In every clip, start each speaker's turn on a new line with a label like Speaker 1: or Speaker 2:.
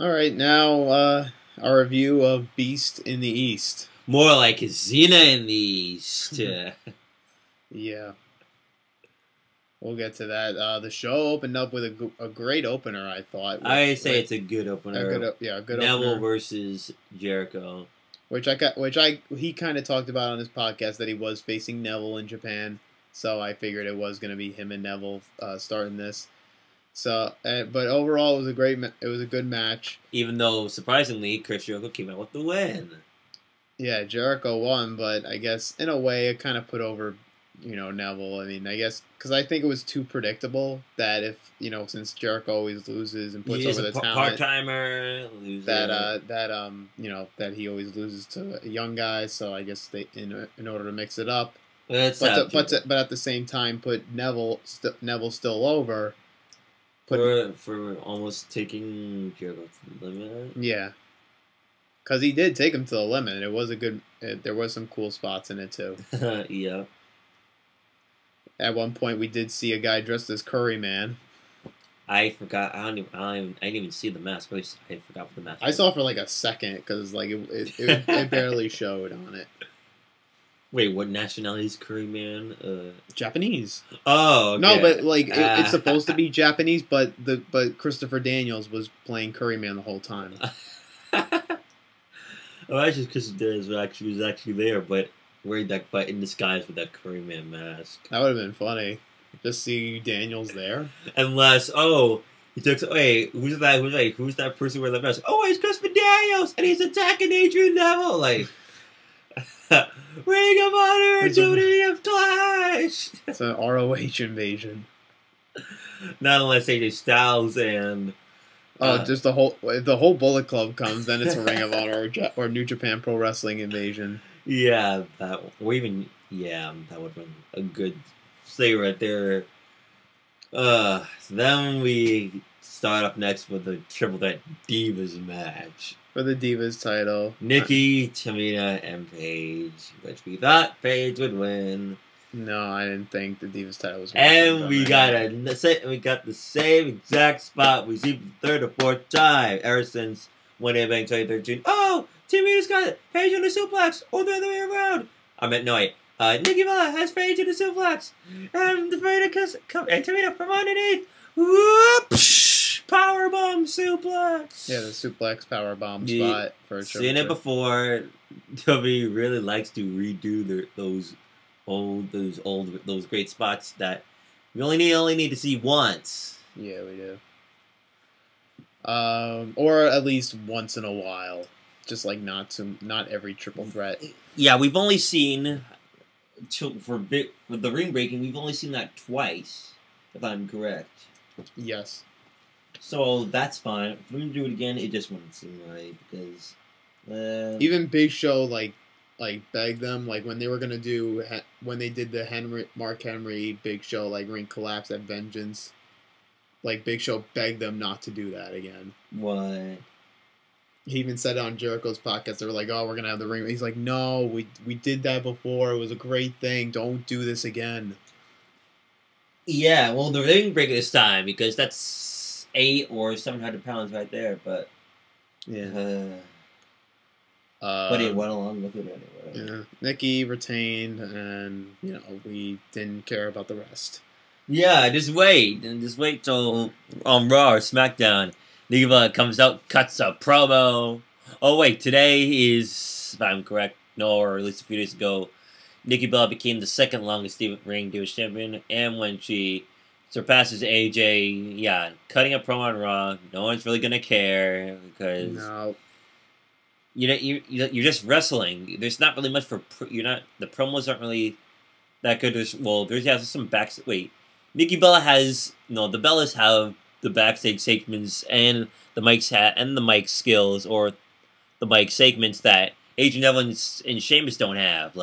Speaker 1: All right, now our review of Beast in the East.
Speaker 2: More like Xena in the East.
Speaker 1: Yeah, we'll get to that. The show opened up with a great opener, I thought.
Speaker 2: I say it's a good opener.
Speaker 1: A good
Speaker 2: Neville
Speaker 1: opener.
Speaker 2: versus Jericho.
Speaker 1: He kind of talked about on his podcast that he was facing Neville in Japan, so I figured it was going to be him and Neville starting this. So, but overall, it was a good match.
Speaker 2: Even though surprisingly, Chris Jericho came out with the win.
Speaker 1: Yeah, Jericho won, but I guess in a way it kind of put over, Neville. I mean, I guess because I think it was too predictable that if since Jericho always loses and puts over the talent,
Speaker 2: part timer loser.
Speaker 1: that he always loses to young guys. So I guess they in order to mix it up,
Speaker 2: but
Speaker 1: at the same time put Neville still over.
Speaker 2: For almost taking Jericho to the limit.
Speaker 1: Yeah. Because he did take him to the limit. It was there was some cool spots in it, too.
Speaker 2: Yeah.
Speaker 1: At one point, we did see a guy dressed as Curry Man.
Speaker 2: I forgot. I didn't even see the mask. I forgot what the mask was.
Speaker 1: I saw it for like a second, because it barely showed on it.
Speaker 2: Wait, what nationality is Curry Man?
Speaker 1: Japanese.
Speaker 2: Oh, okay.
Speaker 1: No, but it's supposed to be Japanese, but Christopher Daniels was playing Curry Man the whole time.
Speaker 2: Oh, actually, Christopher Daniels was actually there, but in disguise with that Curry Man mask.
Speaker 1: That would have been funny. Just see Daniels there.
Speaker 2: Unless, he took. Wait, who's that person wearing that mask? Oh, it's Christopher Daniels, and he's attacking Adrian Neville, like. Ring of Honor, duty of Clash.
Speaker 1: It's an ROH invasion.
Speaker 2: Not unless AJ Styles and
Speaker 1: just the whole Bullet Club comes, then it's a Ring of Honor or New Japan Pro Wrestling invasion.
Speaker 2: Yeah, that would have been a good stay right there. So then we start up next with the Triple Threat Divas match.
Speaker 1: For the Divas title.
Speaker 2: Nikki, Tamina, and Paige, which we thought Paige would win.
Speaker 1: No, I didn't think the Divas title was.
Speaker 2: And we got the same exact spot we see for the third or fourth time ever since Money in the Bank 2013. Oh, Tamina's got it. Paige on the suplex, or the other way around. Nikki Bella has Paige in the suplex, and Tamina from underneath. Whoop! Powerbomb suplex.
Speaker 1: Yeah, the suplex powerbomb spot for a
Speaker 2: seen it before. WWE really likes to redo those great spots that we only need to see once.
Speaker 1: Yeah, we do. Or at least once in a while, just like not every triple threat.
Speaker 2: Yeah, we've only seen with the ring breaking. We've only seen that twice, if I'm correct.
Speaker 1: Yes.
Speaker 2: So that's fine. If we do it again, it just wouldn't seem right because
Speaker 1: even Big Show like begged them when they were gonna when they did the Mark Henry Big Show ring collapse at Vengeance. Big Show begged them not to do that again.
Speaker 2: What?
Speaker 1: He even said it on Jericho's podcast. They were like, "Oh, we're gonna have the ring." He's like, "No, we did that before. It was a great thing. Don't do this again."
Speaker 2: Yeah, well, the ring break this time because that's 800 or 700 pounds right there, but
Speaker 1: yeah.
Speaker 2: But it went along with it anyway.
Speaker 1: Yeah. Nikki retained, and we didn't care about the rest.
Speaker 2: Yeah, just wait till on Raw or SmackDown, Nikki comes out, cuts a promo. Oh wait, today is, if I'm correct, or at least a few days ago, Nikki Bella became the second longest ring Divas champion, and when she surpasses AJ, cutting a promo on Raw, no one's really gonna care because you're just wrestling. There's not really much the promos aren't really that good. There's some backstage. Wait, Nikki Bella has the Bellas have the backstage segments and the mic skills or the mic segments that AJ Neville and Sheamus don't have.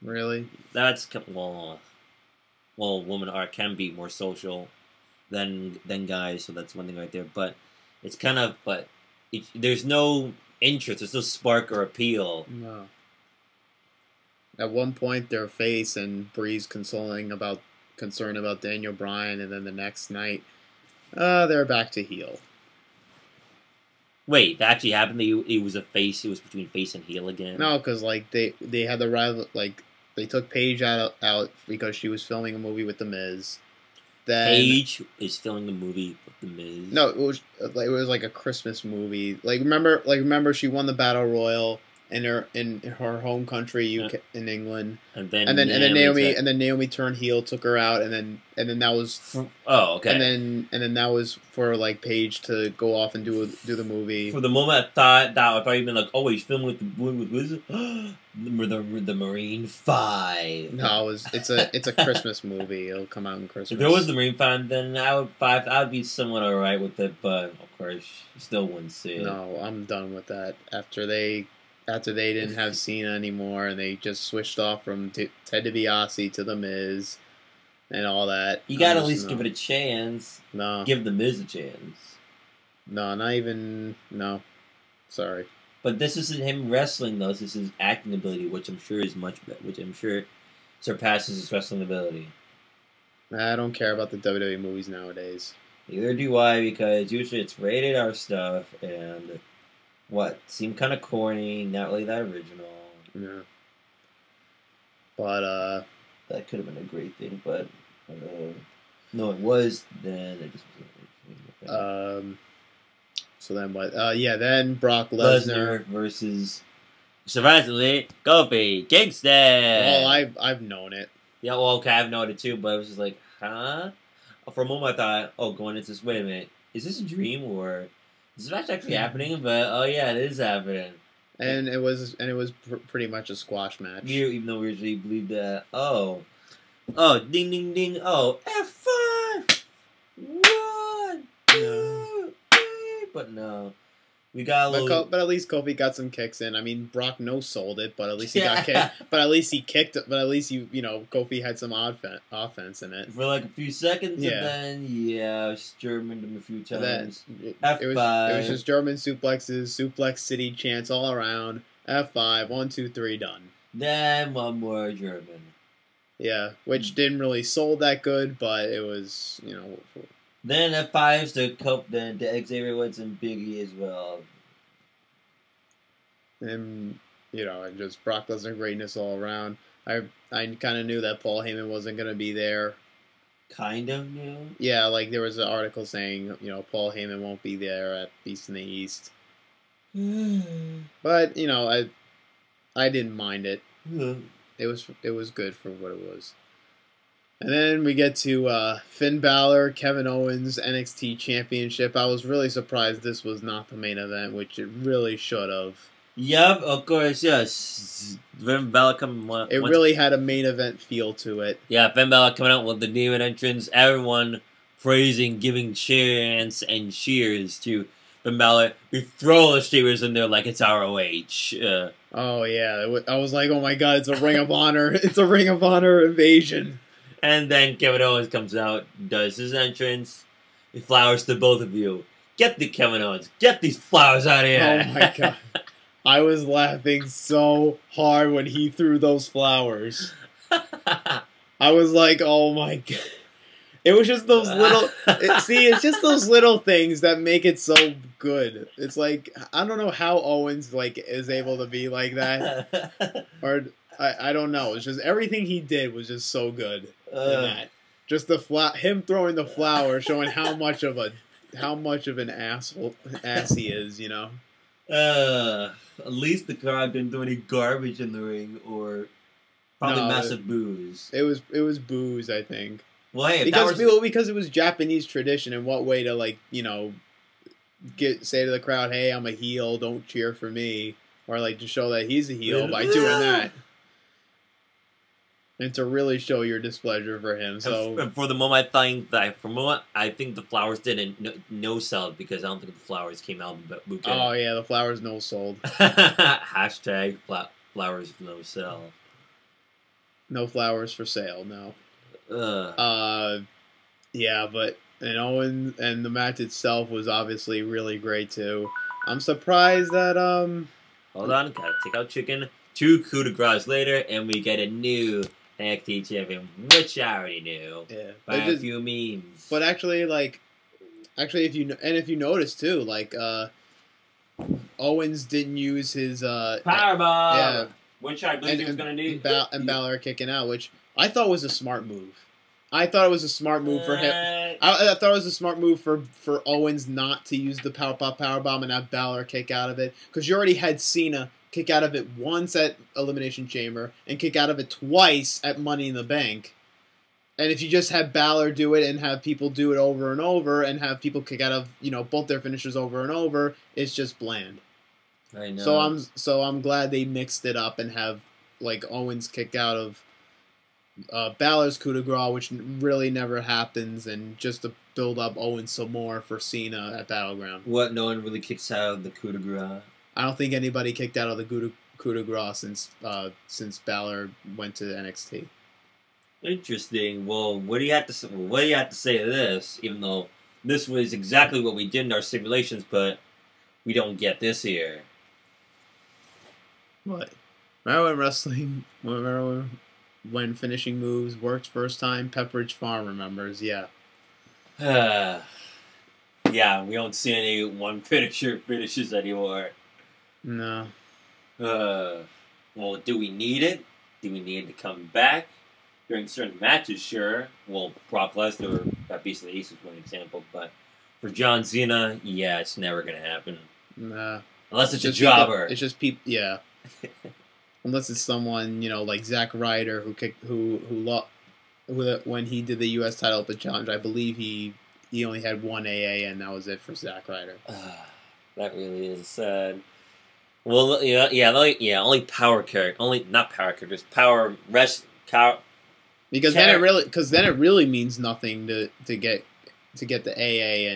Speaker 1: Really,
Speaker 2: that's women can be more social than guys, so that's one thing right there. But it's there's no interest, there's no spark or appeal.
Speaker 1: No. At one point, their face and Breeze concern about Daniel Bryan, and then the next night, they're back to heel.
Speaker 2: Wait, that actually happened? It was a face. It was between face and heel again.
Speaker 1: No, because like they had the rival, like they took Paige out because she was filming a movie with The Miz. Then
Speaker 2: Paige is filming a movie with The Miz.
Speaker 1: no, it was like a Christmas movie. Remember she won the battle royal in her home country, UK, in England.
Speaker 2: And then
Speaker 1: Naomi turned heel, took her out, and then that was
Speaker 2: okay.
Speaker 1: And then that was for like Paige to go off and do the movie.
Speaker 2: For the moment, I thought you'd been like, oh, he's filming with Wizard, the Marine 5.
Speaker 1: No, it's a Christmas movie. It'll come out in Christmas.
Speaker 2: If there was the Marine 5, then I would be somewhat alright with it, but of course, you still wouldn't see it.
Speaker 1: No, I'm done with that. After they didn't have Cena anymore, and they just switched off from Ted DiBiase to The Miz, and all that.
Speaker 2: You gotta at least give it a chance.
Speaker 1: No.
Speaker 2: Give The Miz a chance.
Speaker 1: No, not even. No. Sorry.
Speaker 2: But this isn't him wrestling, though. This is his acting ability, which I'm sure is much better. Which I'm sure surpasses his wrestling ability.
Speaker 1: I don't care about the WWE movies nowadays.
Speaker 2: Neither do I, because usually it's rated R stuff, and seemed kind of corny, not really that original.
Speaker 1: Yeah. But
Speaker 2: that could have been a great thing, but no, it was. Then it just wasn't.
Speaker 1: So then what? Yeah, then Brock Lesnar
Speaker 2: versus surprisingly Kofi Kingston.
Speaker 1: Well, I've known it.
Speaker 2: Yeah, well, okay, I've known it too, but it was just like, huh? For a moment, I thought, oh, going into this, wait a minute, is this a dream or is this match actually happening? But oh yeah, it is happening.
Speaker 1: And it was pretty much a squash match.
Speaker 2: Even though we usually believe that, oh, ding ding ding, oh, F5, 1, 2, 3, but no. We got a little...
Speaker 1: But at least Kofi got some kicks in. I mean, Brock no-sold it, but at least he got kicked. But at least he kicked it. But at least Kofi had some offense in it
Speaker 2: for like a few seconds.
Speaker 1: Yeah.
Speaker 2: And then Germaned him a few times.
Speaker 1: It was just German suplexes, suplex city chants all around. F5, 1, 2, 3, done.
Speaker 2: Then one more German.
Speaker 1: Yeah, which didn't really sold that good, but it was
Speaker 2: Then F5s to cope then to Xavier Woods and Big E as well.
Speaker 1: And and just Brock Lesnar greatness all around. I kind of knew that Paul Heyman wasn't gonna be there.
Speaker 2: Kind of knew.
Speaker 1: Yeah, like there was an article saying Paul Heyman won't be there at Beast in the East. But I didn't mind it. It was good for what it was. And then we get to Finn Balor, Kevin Owens, NXT Championship. I was really surprised this was not the main event, which it really should have.
Speaker 2: Yep, of course, yes. Finn Balor coming.
Speaker 1: It really had a main event feel to it.
Speaker 2: Yeah, Finn Balor coming out with the demon entrance. Everyone praising, giving chants and cheers to Finn Balor. We throw the streamers in there like it's ROH.
Speaker 1: Oh yeah, I was like, oh my god, it's a Ring of Honor. It's a Ring of Honor invasion.
Speaker 2: And then Kevin Owens comes out, does his entrance. He flowers to both of you. Get the Kevin Owens. Get these flowers out of here.
Speaker 1: Oh my god. I was laughing so hard when he threw those flowers. I was like, oh my god. It was just those little... it's just those little things that make it so good. It's like, I don't know how Owens is able to be like that. Or... I don't know. It's just everything he did was just so good in that. Just him throwing the flower, showing how much of an ass he is.
Speaker 2: At least the crowd didn't throw any garbage in the ring or probably massive boos.
Speaker 1: It was boos, I think.
Speaker 2: Well, hey,
Speaker 1: because it was Japanese tradition, and what way to say to the crowd, "Hey, I'm a heel. Don't cheer for me," or to show that he's a heel by doing that. And to really show your displeasure for him. So
Speaker 2: and for the moment, I think the flowers didn't no sell because I don't think the flowers came out of the bouquet.
Speaker 1: Oh yeah, the flowers no sold.
Speaker 2: Hashtag flowers no sell.
Speaker 1: No flowers for sale. No. Yeah, and Owen and the match itself was obviously really great too. I'm surprised that
Speaker 2: Hold on, gotta take out chicken. 2 coup de grace later, and we get a new NXT champion, which I already knew.
Speaker 1: Yeah,
Speaker 2: by a few memes.
Speaker 1: But actually, if you notice too, Owens didn't use his
Speaker 2: Powerbomb.
Speaker 1: yeah,
Speaker 2: Which I believe he was going to do.
Speaker 1: and Balor kicking out, which I thought was a smart move. I thought it was a smart move for him. I thought it was a smart move for Owens not to use the powerbomb and have Balor kick out of it, because you already had Cena kick out of it once at Elimination Chamber and kick out of it twice at Money in the Bank. And if you just have Balor do it and have people do it over and over and have people kick out of, both their finishers over and over, it's just bland.
Speaker 2: I know.
Speaker 1: So I'm glad they mixed it up and have like Owens kick out of Balor's coup de grace, which really never happens, and just to build up Owens some more for Cena at Battleground.
Speaker 2: What? No one really kicks out of the coup de grace?
Speaker 1: I don't think anybody kicked out of the coup de grace since Balor went to NXT.
Speaker 2: Interesting. Well, what do you have to say to this? Even though this was exactly what we did in our simulations, but we don't get this here.
Speaker 1: What? Remember when wrestling? Remember when finishing moves worked first time? Pepperidge Farm remembers. Yeah.
Speaker 2: Yeah, we don't see any one finishes anymore.
Speaker 1: No.
Speaker 2: Well, do we need it? Do we need it to come back during certain matches? Sure. Well, Brock Lesnar, that Beast of the East is one example, but for John Cena, yeah, it's never gonna happen.
Speaker 1: Nah.
Speaker 2: Unless it's a jobber.
Speaker 1: It's just people. Yeah. Unless it's someone like Zack Ryder who when he did the U.S. title at the challenge, I believe he only had one AA and that was it for Zack Ryder.
Speaker 2: That really is sad. Well, only power character, not power characters, power rest power.
Speaker 1: Because then it really means nothing to get the AA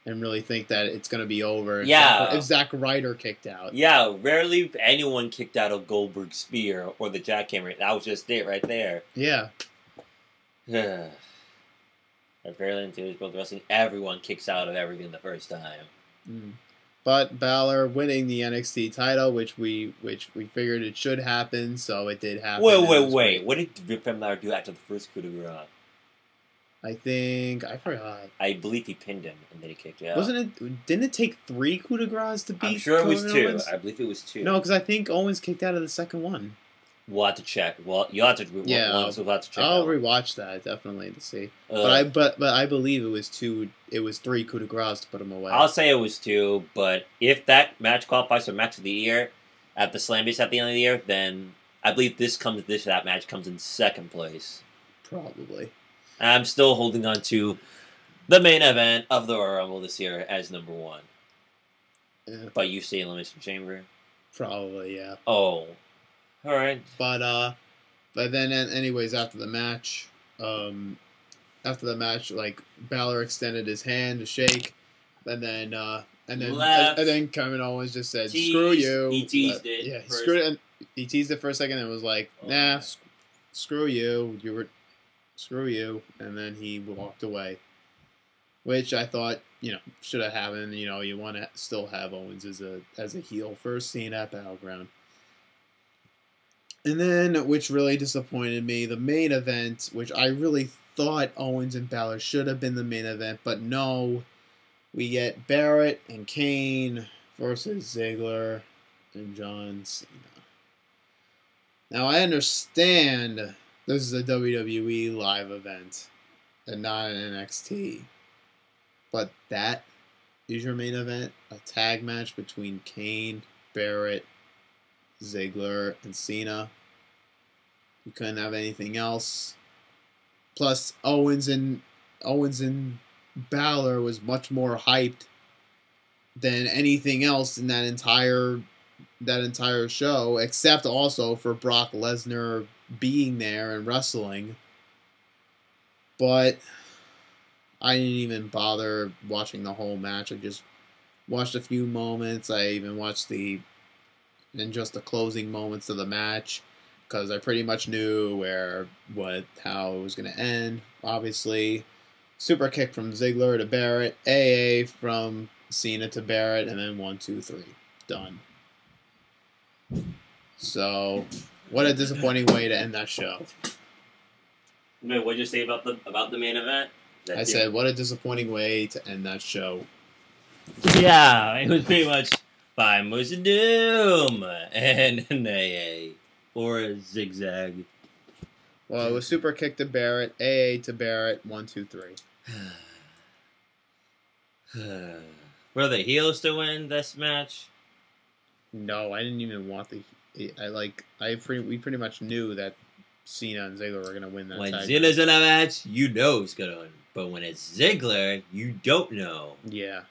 Speaker 1: and really think that it's going to be over.
Speaker 2: Yeah.
Speaker 1: If Zack Ryder kicked out.
Speaker 2: Yeah, rarely anyone kicked out of Goldberg's spear or the jackhammer. That was just it right there.
Speaker 1: Yeah.
Speaker 2: Apparently in today's world wrestling, everyone kicks out of everything the first time.
Speaker 1: Mm. But Balor winning the NXT title, which we figured it should happen, so it did happen.
Speaker 2: Wait. What did Finn Balor do after the first coup de grace?
Speaker 1: I forgot.
Speaker 2: I believe he pinned him and then he kicked out.
Speaker 1: Didn't it take 3 coup de grace to beat
Speaker 2: I'm sure it was
Speaker 1: Kevin
Speaker 2: 2.
Speaker 1: Owens?
Speaker 2: I believe it was 2.
Speaker 1: No, because I think Owens kicked out of the second one.
Speaker 2: We'll have to check. Well, you'll have to.
Speaker 1: Yeah,
Speaker 2: we'll have to check.
Speaker 1: I'll rewatch that definitely to see. But I believe it was 2. It was 3 coup de grace to put him away.
Speaker 2: I'll say it was 2. But if that match qualifies for match of the year at the Slam Base at the end of the year, then I believe that match comes in second place.
Speaker 1: Probably.
Speaker 2: I'm still holding on to the main event of the Royal Rumble this year as number 1.
Speaker 1: Yeah.
Speaker 2: But you say Elimination Chamber?
Speaker 1: Probably, yeah.
Speaker 2: Oh. Alright.
Speaker 1: But then anyways, after the match, like Balor extended his hand to shake, and then Kevin Owens just said, "Screw you."
Speaker 2: He teased it.
Speaker 1: Yeah, he screwed it. He teased it for a second and was like, "Nah, screw you. Screw you," and then he walked away, which I thought should have happened. You want to still have Owens as a heel first seen at Battleground. And then, which really disappointed me, the main event, which I really thought Owens and Balor should have been the main event, but no, we get Barrett and Kane versus Ziggler and John Cena. Now, I understand this is a WWE live event and not an NXT, but that is your main event, a tag match between Kane, Barrett, Ziggler, and Cena. You couldn't have anything else. Plus, Owens and Balor was much more hyped than anything else in that entire show, except also for Brock Lesnar being there and wrestling. But I didn't even bother watching the whole match. I just watched a few moments. I even watched just the closing moments of the match, because I pretty much knew how it was going to end. Obviously, super kick from Ziggler to Barrett, AA from Cena to Barrett, and then 1, 2, 3, done. So, what a disappointing way to end that show.
Speaker 2: Wait, what'd you say about the main event?
Speaker 1: I said, what a disappointing way to end that show.
Speaker 2: Yeah, it was pretty much Five Moves of Doom and an AA or a zigzag.
Speaker 1: Well, it was super kick to Barrett, AA to Barrett, 1, 2, 3.
Speaker 2: Were the heels to win this match?
Speaker 1: No, I didn't even want the. We pretty much knew that Cena and Ziggler were gonna win that.
Speaker 2: When
Speaker 1: tag
Speaker 2: Cena's
Speaker 1: match.
Speaker 2: in a match, you know who's gonna win. But when it's Ziggler, you don't know.
Speaker 1: Yeah.